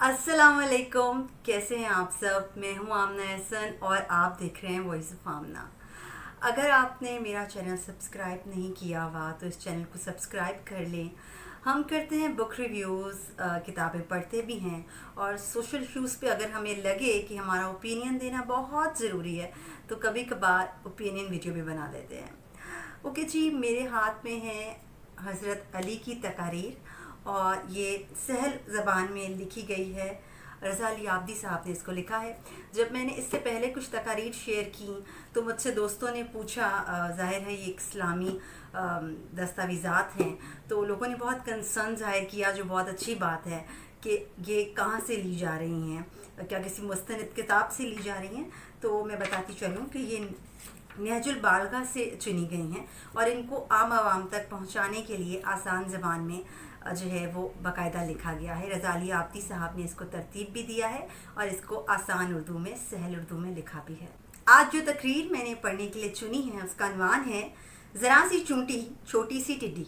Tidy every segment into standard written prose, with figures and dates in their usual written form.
अस्सलाम वालेकुम, कैसे हैं आप सब। मैं हूं आमना एहसन और आप देख रहे हैं वॉइस ऑफ आमना। अगर आपने मेरा चैनल सब्सक्राइब नहीं किया हुआ तो इस चैनल को सब्सक्राइब कर लें। हम करते हैं बुक रिव्यूज़, किताबें पढ़ते भी हैं और सोशल इश्यूज़ पे अगर हमें लगे कि हमारा ओपिनियन देना बहुत ज़रूरी है तो कभी कभार ओपिनियन वीडियो भी बना लेते हैं। ओके जी, मेरे हाथ में है हज़रत अली की तकारीर और ये सहल ज़बान में लिखी गई है। रज़ा अली आब्दी साहब ने इसको लिखा है। जब मैंने इससे पहले कुछ तकारीर शेयर की तो मुझसे दोस्तों ने पूछा, ज़ाहिर है ये इस्लामी दस्तावेज़ात हैं, तो लोगों ने बहुत कंसर्न ज़ाहिर किया, जो बहुत अच्छी बात है कि ये कहाँ से ली जा रही हैं, क्या किसी मुस्तनद किताब से ली जा रही हैं। तो मैं बताती चलूँ कि ये नहजुल बालगा से चुनी गई हैं और इनको आम आवाम तक पहुँचाने के लिए आसान ज़बान में जो है वो बाकायदा लिखा गया है। रज़ा अली आब्दी साहब ने इसको तरतीब भी दिया है और इसको आसान उर्दू में, सहल उर्दू में लिखा भी है। आज जो तकरीर मैंने पढ़ने के लिए चुनी है उसका अनवान है ज़रा सी चूंटी छोटी सी टिड्डी।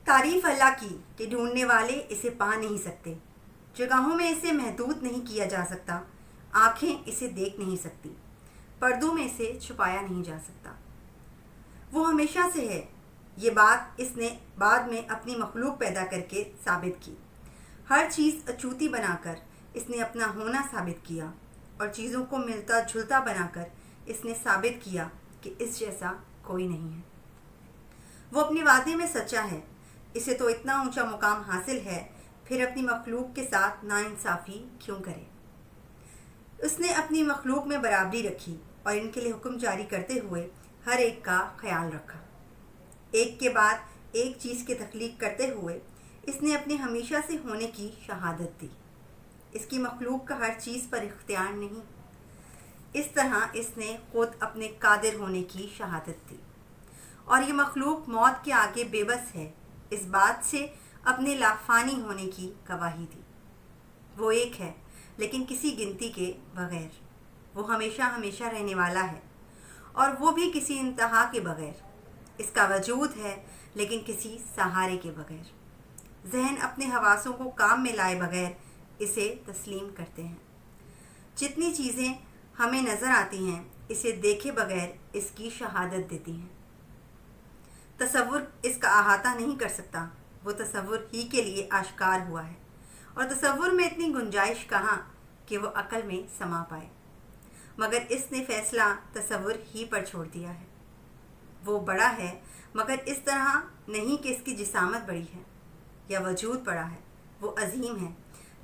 तारीफ़ अल्लाह की कि ढूंढने वाले इसे पा नहीं सकते, जगहों में इसे महदूद नहीं किया जा सकता, आँखें इसे देख नहीं सकती, पर्दों में इसे छुपाया नहीं जा सकता। वो हमेशा से है, ये बात इसने बाद में अपनी मखलूक पैदा करके साबित की। हर चीज़ अछूती बनाकर इसने अपना होना साबित किया और चीज़ों को मिलता जुलता बनाकर इसने साबित किया कि इस जैसा कोई नहीं है। वो अपने वादे में सच्चा है, इसे तो इतना ऊंचा मुकाम हासिल है, फिर अपनी मखलूक के साथ नाइंसाफ़ी क्यों करे। उसने अपनी मखलूक में बराबरी रखी और इनके लिए हुक्म जारी करते हुए हर एक का ख्याल रखा। एक के बाद एक चीज़ की तख्लीक करते हुए इसने अपने हमेशा से होने की शहादत दी। इसकी मखलूक का हर चीज़ पर इख्तियार नहीं, इस तरह इसने खुद अपने कादिर होने की शहादत दी और ये मखलूक मौत के आगे बेबस है, इस बात से अपने लाफानी होने की गवाही दी। वो एक है लेकिन किसी गिनती के बग़ैर, वो हमेशा हमेशा रहने वाला है और वो भी किसी इंतहा के बग़ैर। इसका वजूद है लेकिन किसी सहारे के बग़ैर। जहन अपने हवासों को काम में लाए बग़ैर इसे तस्लीम करते हैं। जितनी चीज़ें हमें नज़र आती हैं इसे देखे बग़ैर इसकी शहादत देती हैं। तसव्वुर इसका अहाता नहीं कर सकता, वो तसव्वुर ही के लिए आश्कार हुआ है और तसव्वुर में इतनी गुंजाइश कहाँ कि वो अक़ल में समा पाए, मगर इसने फ़ैसला तसव्वुर ही पर छोड़ दिया है। वो बड़ा है मगर इस तरह नहीं कि इसकी जिसामत बड़ी है या वजूद बड़ा है। वो अजीम है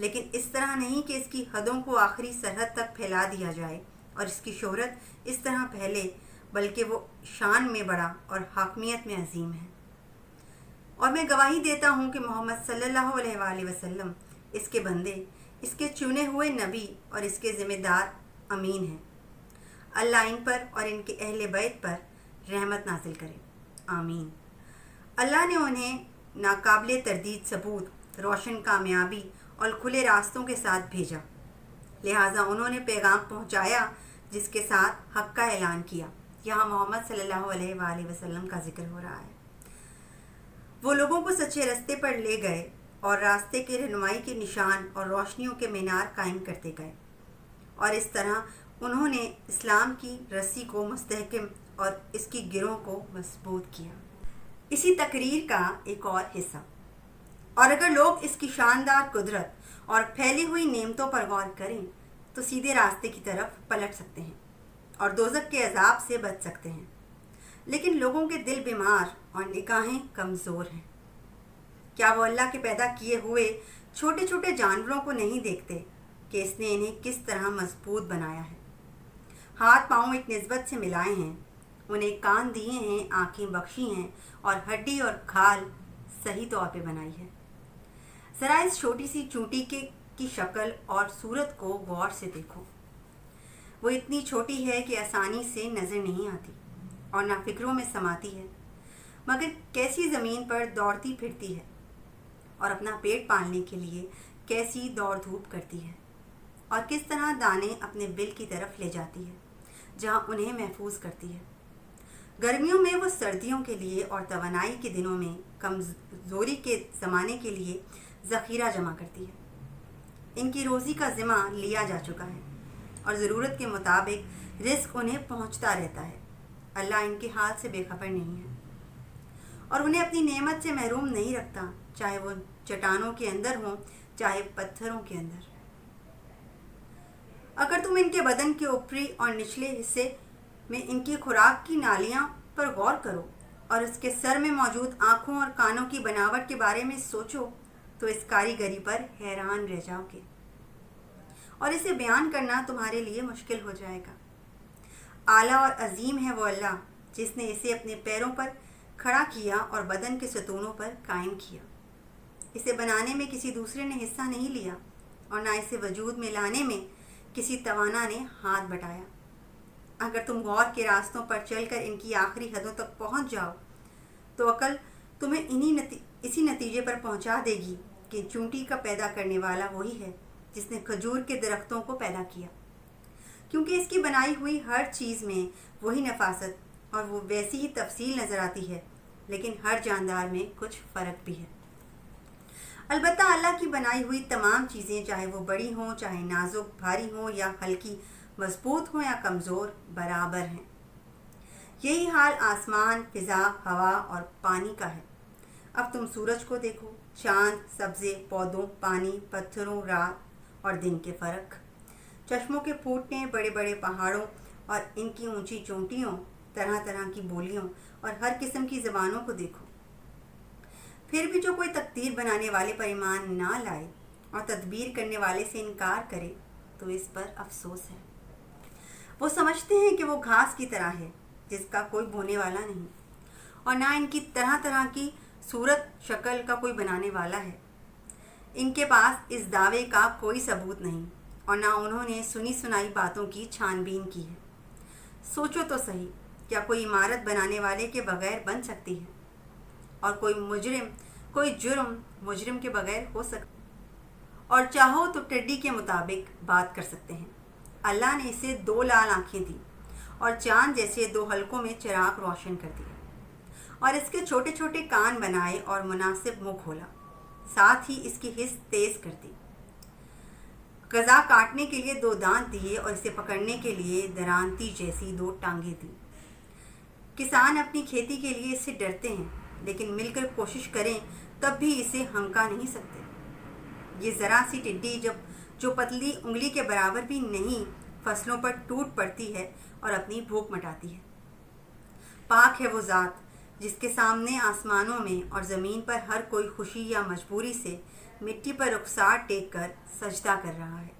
लेकिन इस तरह नहीं कि इसकी हदों को आखिरी सरहद तक फैला दिया जाए और इसकी शोहरत इस तरह फैले, बल्कि वो शान में बड़ा और हाकमियत में अजीम है। और मैं गवाही देता हूँ कि मोहम्मद सल्लल्लाहु अलैहि वसल्लम इसके बंदे, इसके चुने हुए नबी और इसके ज़िम्मेदार अमीन हैं। अल्लाह इन पर और इनके अहले बैत पर रहमत नाजिल करे, आमीन। अल्लाह ने उन्हें नाकाबिले तरदीद सबूत, रोशन कामयाबी और खुले रास्तों के साथ भेजा, लिहाजा उन्होंने पैगाम पहुंचाया जिसके साथ हक़ का ऐलान किया। यहाँ मोहम्मद सल्लल्लाहु अलैहि वसल्लम का जिक्र हो रहा है। वो लोगों को सच्चे रास्ते पर ले गए और रास्ते के रहनुमाई के निशान और रोशनियों के मीनार कायम करते गए और इस तरह उन्होंने इस्लाम की रस्सी को मुस्तहकम और इसकी गिरों को मजबूत किया। इसी तकरीर का एक और हिस्सा। और अगर लोग इसकी शानदार कुदरत और फैली हुई नेमतों पर गौर करें तो सीधे रास्ते की तरफ पलट सकते हैं और दोज़ख के अजाब से बच सकते हैं, लेकिन लोगों के दिल बीमार और निगाहें कमज़ोर हैं। क्या वो अल्लाह के पैदा किए हुए छोटे छोटे जानवरों को नहीं देखते कि इसने इन्हें किस तरह मजबूत बनाया है। हाथ पाँव एक निस्बत से मिलाए हैं, उन्हें कान दिए हैं, आँखें बख्शी हैं और हड्डी और खाल सही तौर पे बनाई है। ज़रा इस छोटी सी चूंटी की शक्ल और सूरत को गौर से देखो। वो इतनी छोटी है कि आसानी से नज़र नहीं आती और ना फिक्रों में समाती है, मगर कैसी ज़मीन पर दौड़ती फिरती है और अपना पेट पालने के लिए कैसी दौड़ धूप करती है और किस तरह दाने अपने बिल की तरफ ले जाती है जहाँ उन्हें महफूज करती है। गर्मियों में वो सर्दियों के लिए और तवानाई के दिनों में कमज़ोरी के ज़माने के लिए ज़ख़ीरा जमा करती है। ان کی روزی کا ذمہ لیا جا چکا ہے اور ضرورت کے مطابق رزق انہیں پہنچتا رہتا ہے۔ اللہ ان کے حال سے بے خبر نہیں ہے اور انہیں اپنی نعمت سے محروم نہیں رکھتا، چاہے وہ چٹانوں کے اندر ہوں چاہے پتھروں کے اندر۔ اگر تم ان کے بدن کے اوپری اور نچلے حصے میں ان کی خوراک کی نالیاں پر غور کرو اور اس کے سر میں موجود آنکھوں اور کانوں کی بناوٹ کے بارے میں سوچو تو اس کاریگری پر حیران رہ جاؤ گے اور اسے بیان کرنا تمہارے لیے مشکل ہو جائے گا۔ اعلیٰ اور عظیم ہے وہ اللہ جس نے اسے اپنے پیروں پر کھڑا کیا اور بدن کے ستونوں پر قائم کیا۔ اسے بنانے میں کسی دوسرے نے حصہ نہیں لیا اور نہ اسے وجود میں لانے میں کسی توانا نے ہاتھ بٹایا۔ اگر تم غور کے راستوں پر چل کر ان کی آخری حدوں تک پہنچ جاؤ تو عقل تمہیں اسی نتیجے پر پہنچا دے گی کہ چونٹی کا پیدا کرنے والا وہی ہے جس نے کھجور کے درختوں کو پیدا کیا، کیونکہ اس کی بنائی ہوئی ہر چیز میں وہی نفاست اور وہ ویسی ہی تفصیل نظر آتی ہے، لیکن ہر جاندار میں کچھ فرق بھی ہے۔ البتہ اللہ کی بنائی ہوئی تمام چیزیں، چاہے وہ بڑی ہوں چاہے نازک بھاری ہوں یا ہلکی مضبوط ہوں یا کمزور، برابر ہیں۔ یہی حال آسمان، فضا، ہوا اور پانی کا ہے۔ اب تم سورج کو دیکھو، چاند، سبزے، پودوں، پانی، پتھروں، رات اور دن کے فرق، چشموں کے پھوٹنے، بڑے بڑے پہاڑوں اور ان کی اونچی چوٹیوں، طرح طرح کی بولیوں اور ہر قسم کی زبانوں کو دیکھو۔ پھر بھی جو کوئی تقدیر بنانے والے پر ایمان نہ لائے اور تدبیر کرنے والے سے انکار کرے تو اس پر افسوس ہے۔ وہ سمجھتے ہیں کہ وہ گھاس کی طرح ہے جس کا کوئی بونے والا نہیں اور نہ ان کی طرح طرح کی صورت شکل کا کوئی بنانے والا ہے۔ ان کے پاس اس دعوے کا کوئی ثبوت نہیں اور نہ انہوں نے سنی سنائی باتوں کی چھان بین کی ہے۔ سوچو تو صحیح، کیا کوئی عمارت بنانے والے کے بغیر بن سکتی ہے؟ اور کوئی جرم مجرم کے بغیر ہو سکتا؟ اور چاہو تو ٹڈی کے مطابق بات کر سکتے ہیں۔ اللہ نے اسے 2 لال آنکھیں دی اور چاند جیسے 2 حلقوں میں چراغ روشن کر دیا اور اس کے چھوٹے چھوٹے کان بنائے اور مناسب منہ کھولا، ساتھ ہی اس کی حس تیز کر دی۔ غذا کاٹنے کے لیے 2 دانت دیے اور اسے پکڑنے کے لیے درانتی جیسی 2 ٹانگیں دی۔ کسان اپنی کھیتی کے لیے اس سے ڈرتے ہیں، لیکن مل کر کوشش کریں تب بھی اسے ہنکا نہیں سکتے۔ یہ ذرا سی ٹڈی جو پتلی انگلی کے برابر بھی نہیں، فصلوں پر ٹوٹ پڑتی ہے اور اپنی بھوک مٹاتی ہے۔ پاک ہے وہ ذات جس کے سامنے آسمانوں میں اور زمین پر ہر کوئی خوشی یا مجبوری سے مٹی پر رخسار ٹیک کر سجدہ کر رہا ہے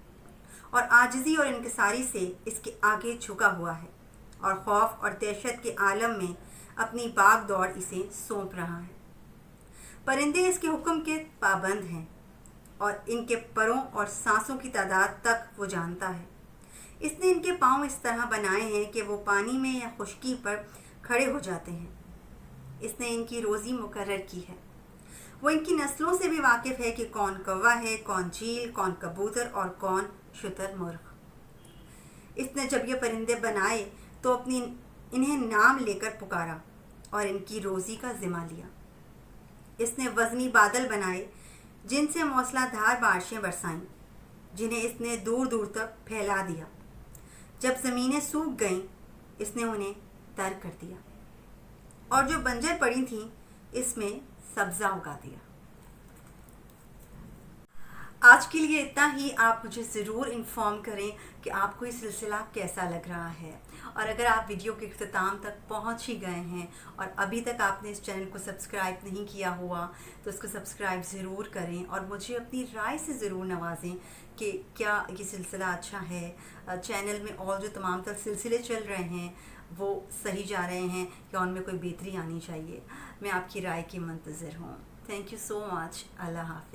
اور عاجزی اور انکساری سے اس کے آگے جھکا ہوا ہے اور خوف اور دہشت کے عالم میں اپنی باغ دوڑ اسے سونپ رہا ہے۔ پرندے اس کے حکم کے پابند ہیں اور ان کے پروں اور سانسوں کی تعداد تک وہ جانتا ہے۔ اس نے ان کے پاؤں اس طرح بنائے ہیں کہ وہ پانی میں یا خشکی پر کھڑے ہو جاتے ہیں۔ اس نے ان کی روزی مقرر کی ہے۔ وہ ان کی نسلوں سے بھی واقف ہے کہ کون کوا ہے، کون چیل، کون کبوتر اور کون شتر مرغ۔ اس نے جب یہ پرندے بنائے تو انہیں نام لے کر پکارا اور ان کی روزی کا ذمہ لیا۔ اس نے وزنی بادل بنائے جن سے موسلا دھار بارشیں برسائیں، جنہیں اس نے دور دور تک پھیلا دیا۔ جب زمینیں سوکھ گئیں اس نے انہیں تر کر دیا اور جو بنجر پڑی تھیں اس میں سبزہ اگا دیا۔ آج کے لیے اتنا ہی۔ آپ مجھے ضرور انفارم کریں کہ آپ کو یہ سلسلہ کیسا لگ رہا ہے، اور اگر آپ ویڈیو کے اختتام تک پہنچ ہی گئے ہیں اور ابھی تک آپ نے اس چینل کو سبسکرائب نہیں کیا ہوا تو اس کو سبسکرائب ضرور کریں اور مجھے اپنی رائے سے ضرور نوازیں کہ کیا یہ سلسلہ اچھا ہے، چینل میں اور جو تمام تر سلسلے چل رہے ہیں وہ صحیح جا رہے ہیں یا ان میں کوئی بہتری آنی چاہیے۔ میں آپ کی رائے کی منتظر ہوں۔ تھینک یو سو مچ۔ اللہ حافظ۔